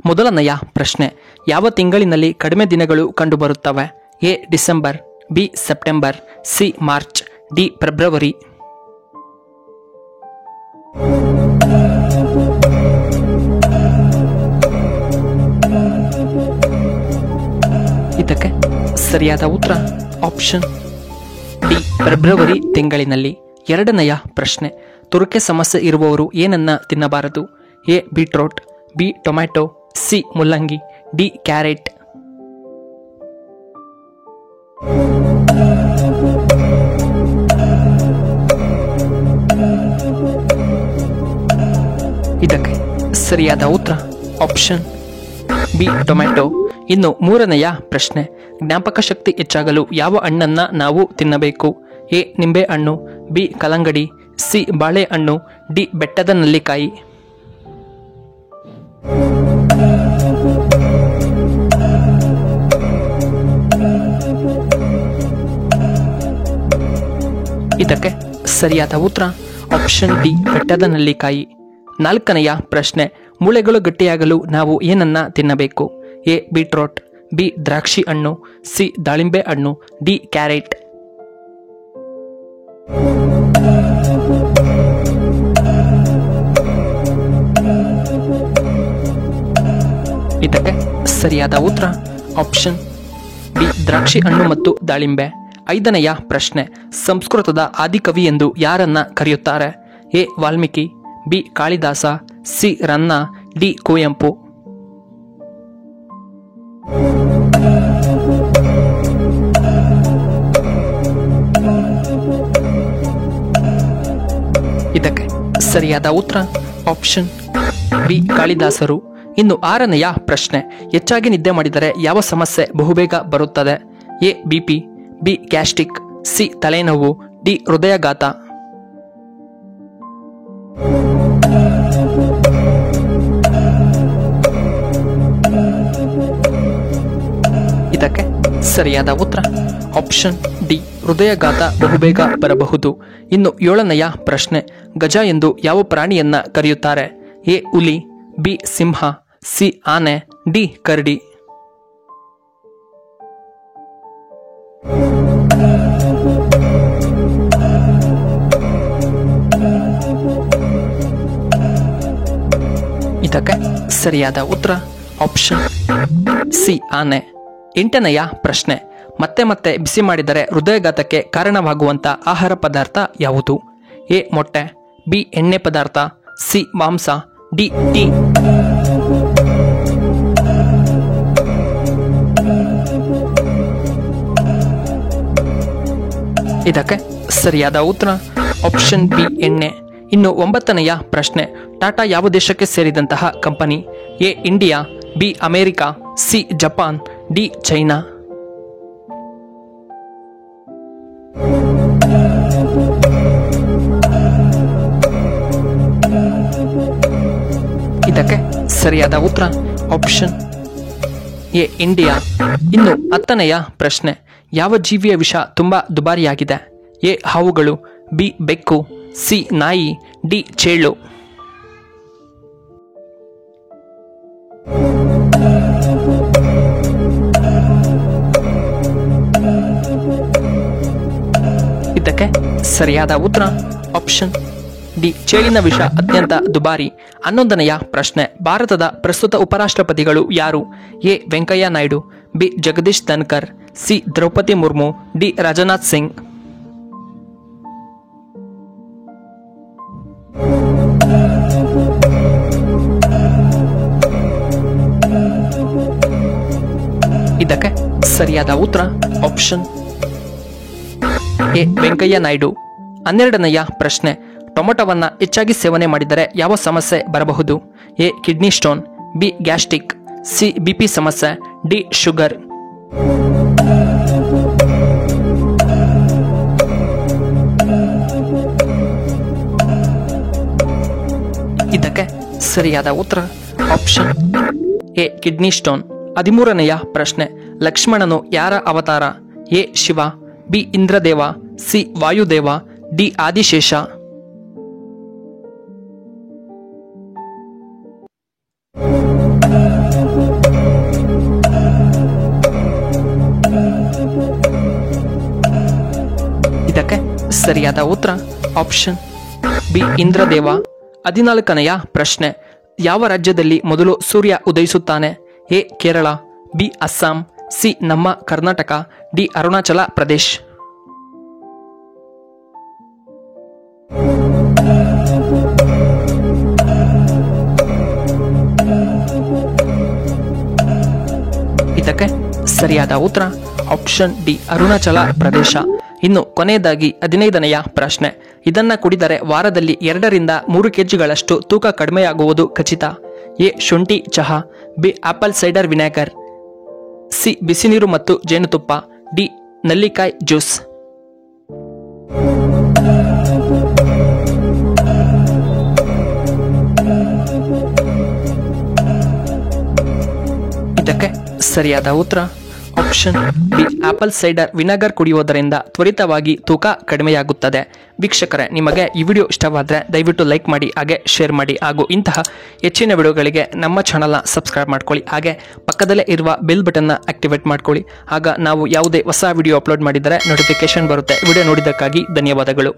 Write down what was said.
ಮೊದಲನೆಯ ಪ್ರಶ್ನೆ, ಯಾವ ತಿಂಗಳಿನಲ್ಲಿ ಕಡಿಮೆ ದಿನಗಳು ಕಂಡುಬರುತ್ತವೆ? A December, B September, C March, D February. ಇದಕ್ಕೆ ಸರಿಯಾದ ಉತ್ತರ ಆಪ್ಷನ್ ಡಿ ಫೆಬ್ರವರಿ ತಿಂಗಳಿನಲ್ಲಿ. ಎರಡನೆಯ ಪ್ರಶ್ನೆ, ತುರಿಕೆ ಸಮಸ್ಯೆ ಇರುವವರು ಏನನ್ನ ತಿನ್ನಬಾರದು? A beetroot, B tomato, C ಮುಲ್ಲಂಗಿ, ಡಿ ಕ್ಯಾರೆಟ್. ಇದಕ್ಕೆ ಸರಿಯಾದ ಉತ್ತರ ಆಪ್ಷನ್ ಬಿ ಟೊಮ್ಯಾಟೊ. ಇನ್ನು ಮೂರನೆಯ ಪ್ರಶ್ನೆ, ಜ್ಞಾಪಕ ಶಕ್ತಿ ಹೆಚ್ಚಾಗಲು ಯಾವ ಹಣ್ಣನ್ನ ನಾವು ತಿನ್ನಬೇಕು? ಎ ನಿಂಬೆ ಹಣ್ಣು, ಬಿ ಕಲ್ಲಂಗಡಿ, ಸಿ ಬಾಳೆಹಣ್ಣು, ಡಿ ಬೆಟ್ಟದ ನೆಲ್ಲಿಕಾಯಿ. ಇದಕ್ಕೆ ಸರಿಯಾದ ಉತ್ತರ ಆಪ್ಷನ್ ಡಿ ಬೆಟ್ಟದ ನೆಲ್ಲಿಕಾಯಿ. ನಾಲ್ಕನೆಯ ಪ್ರಶ್ನೆ, ಮೂಳೆಗಳು ಗಟ್ಟಿಯಾಗಲು ನಾವು ಏನನ್ನ ತಿನ್ನಬೇಕು? ಎ ಬೀಟ್ರೋಟ್, ಬಿ ದ್ರಾಕ್ಷಿ ಹಣ್ಣು, ಸಿ ದಾಳಿಂಬೆ ಹಣ್ಣು, ಡಿ ಕ್ಯಾರೆಟ್. ಇದಕ್ಕೆ ಸರಿಯಾದ ಉತ್ತರ ಆಪ್ಷನ್ ಬಿ ದ್ರಾಕ್ಷಿ ಹಣ್ಣು ಮತ್ತು ದಾಳಿಂಬೆ. ಐದನೆಯ ಪ್ರಶ್ನೆ, ಸಂಸ್ಕೃತದ ಆದಿಕವಿ ಎಂದು ಯಾರನ್ನ ಕರೆಯುತ್ತಾರೆ? A Valmiki, B Kalidasa, C Ranna, D Kuvempu. ಇದಕ್ಕೆ ಸರಿಯಾದ ಉತ್ತರ ಆಪ್ಷನ್ ಬಿ ಕಾಳಿದಾಸರು. ಇನ್ನು ಆರನೆಯ ಪ್ರಶ್ನೆ, ಹೆಚ್ಚಾಗಿ ನಿದ್ದೆ ಮಾಡಿದರೆ ಯಾವ ಸಮಸ್ಯೆ ಬಹುಬೇಗ ಬರುತ್ತದೆ? A BP, B gastric, C ತಲೆನೋವು, ಡಿ ಹೃದಯಾಘಾತ. ಇದಕ್ಕೆ ಸರಿಯಾದ ಉತ್ತರ ಆಪ್ಷನ್ ಡಿ ಹೃದಯಾಘಾತ ಬಹುಬೇಗ ಬರಬಹುದು. ಇನ್ನು ಏಳನೆಯ ಪ್ರಶ್ನೆ, ಗಜ ಎಂದು ಯಾವ ಪ್ರಾಣಿಯನ್ನ ಕರೆಯುತ್ತಾರೆ? ಎ ಹುಲಿ, ಬಿ ಸಿಂಹ, ಸಿ ಆನೆ, ಡಿ ಕರಡಿ. ಇದಕ್ಕೆ ಸರಿಯಾದ ಉತ್ತರ ಆಪ್ಷನ್ ಸಿ ಆನೆ. ಎಂಟನೆಯ ಪ್ರಶ್ನೆ, ಮತ್ತೆ ಮತ್ತೆ ಬಿಸಿ ಮಾಡಿದರೆ ಹೃದಯಾಘಾತಕ್ಕೆ ಕಾರಣವಾಗುವಂತ ಆಹಾರ ಪದಾರ್ಥ ಯಾವುದು? ಎ ಮೊಟ್ಟೆ, ಬಿ ಎಣ್ಣೆ ಪದಾರ್ಥ, ಸಿ ಮಾಂಸ, ಡಿ ಟೀ. ಇದಕ್ಕೆ ಸರಿಯಾದ ಉತ್ತರ ಆಪ್ಷನ್ ಬಿ ಎಣ್ಣೆ. ಇನ್ನು ಒಂಬತ್ತನೆಯ ಪ್ರಶ್ನೆ, ಟಾಟಾ ಯಾವ ದೇಶಕ್ಕೆ ಸೇರಿದಂತಹ ಕಂಪನಿ? A India, B America, C Japan, D China. ಇದಕ್ಕೆ ಸರಿಯಾದ ಉತ್ತರ ಆಪ್ಷನ್ ಎ ಇಂಡಿಯಾ. ಇನ್ನು ಹತ್ತನೆಯ ಪ್ರಶ್ನೆ, ಯಾವ ಜೀವಿಯ ವಿಷ ತುಂಬಾ ದುಬಾರಿಯಾಗಿದೆ? ಎ ಹಾವುಗಳು, ಬಿ ಬೆಕ್ಕು, ಸಿ ನಾಯಿ, ಡಿ ಚೇಳು. ಇದಕ್ಕೆ ಸರಿಯಾದ ಉತ್ತರ ಆಪ್ಷನ್ ಡಿ ಚೇಳಿನ ವಿಷ ಅತ್ಯಂತ ದುಬಾರಿ. 11ನೆಯ ಪ್ರಶ್ನೆ, ಭಾರತದ ಪ್ರಸ್ತುತ ಉಪರಾಷ್ಟ್ರಪತಿಗಳು ಯಾರು? A Venkaiah Naidu, B Jagadish Dhankhar, C Draupadi Murmu, D Rajnath Singh. ಇದಕ್ಕೆ ಸರಿಯಾದ ಉತ್ತರ ಆಪ್ಷನ್ ಎ ವೆಂಕಯ್ಯ ನಾಯ್ಡು. 12ನೆಯ ಪ್ರಶ್ನೆ, ಟೊಮೆಟೊವನ್ನ ಹೆಚ್ಚಾಗಿ ಸೇವನೆ ಮಾಡಿದರೆ ಯಾವ ಸಮಸ್ಯೆ ಬರಬಹುದು? A kidney stone, B gastric, C BP ಸಮಸ್ಯೆ, ಡಿ ಶುಗರ್. ಇದಕ್ಕೆ ಸರಿಯಾದ ಉತ್ತರ ಆಪ್ಷನ್ ಎ ಕಿಡ್ನಿ ಸ್ಟೋನ್. 13ನೆಯ ಪ್ರಶ್ನೆ, ಲಕ್ಷ್ಮಣನು ಯಾರ ಅವತಾರ? A Shiva, B Indradev, C Vayudeva, D Adishesha. ಸರಿಯಾದ ಉತ್ತರ ಆಪ್ಷನ್ ಬಿ ಇಂದ್ರದೇವ. 14ನೆಯ ಪ್ರಶ್ನೆ, ಯಾವ ರಾಜ್ಯದಲ್ಲಿ ಮೊದಲು ಸೂರ್ಯ ಉದಯಿಸುತ್ತಾನೆ? A Kerala, B Assam, C ನಮ್ಮ ಕರ್ನಾಟಕ, ಡಿ ಅರುಣಾಚಲ ಪ್ರದೇಶ್. ಇದಕ್ಕೆ ಸರಿಯಾದ ಉತ್ತರ ಆಪ್ಷನ್ ಡಿ ಅರುಣಾಚಲ ಪ್ರದೇಶ. ಇನ್ನು ಕೊನೆಯದಾಗಿ 15ನೆಯ ಪ್ರಶ್ನೆ, ಇದನ್ನ ಕುಡಿದರೆ ವಾರದಲ್ಲಿ 2ರಿಂದ 3 kgಗಳಷ್ಟು ತೂಕ ಕಡಿಮೆಯಾಗುವುದು ಖಚಿತ. ಎ ಶುಂಠಿ ಚಹಾ, B apple cider vinegar, C ಬಿಸಿನೀರು ಮತ್ತು ಜೇನುತುಪ್ಪ, ಡಿ ನಲ್ಲಿಕಾಯಿ ಜ್ಯೂಸ್. ಇದಕ್ಕೆ ಸರಿಯಾದ ಉತ್ತರ option B apple cider vinegar ಕುಡಿಯುವುದರಿಂದ ತ್ವರಿತವಾಗಿ ತೂಕ ಕಡಿಮೆಯಾಗುತ್ತದೆ. ವೀಕ್ಷಕರೇ, ನಿಮಗೆ ಈ ವಿಡಿಯೋ ಇಷ್ಟವಾದರೆ ದಯವಿಟ್ಟು ಲೈಕ್ ಮಾಡಿ, ಹಾಗೆ ಶೇರ್ ಮಾಡಿ, ಹಾಗೂ ಇಂತಹ ಹೆಚ್ಚಿನ ವಿಡಿಯೋಗಳಿಗೆ ನಮ್ಮ ಚಾನಲ್ನ ಸಬ್ಸ್ಕ್ರೈಬ್ ಮಾಡ್ಕೊಳ್ಳಿ. ಹಾಗೆ ಪಕ್ಕದಲ್ಲೇ ಇರುವ ಬೆಲ್ ಬಟನ್ನ ಆಕ್ಟಿವೇಟ್ ಮಾಡ್ಕೊಳ್ಳಿ. ಆಗ ನಾವು ಯಾವುದೇ ಹೊಸ ವಿಡಿಯೋ ಅಪ್ಲೋಡ್ ಮಾಡಿದರೆ ನೋಟಿಫಿಕೇಶನ್ ಬರುತ್ತೆ. ವಿಡಿಯೋ ನೋಡಿದ್ದಕ್ಕಾಗಿ ಧನ್ಯವಾದಗಳು.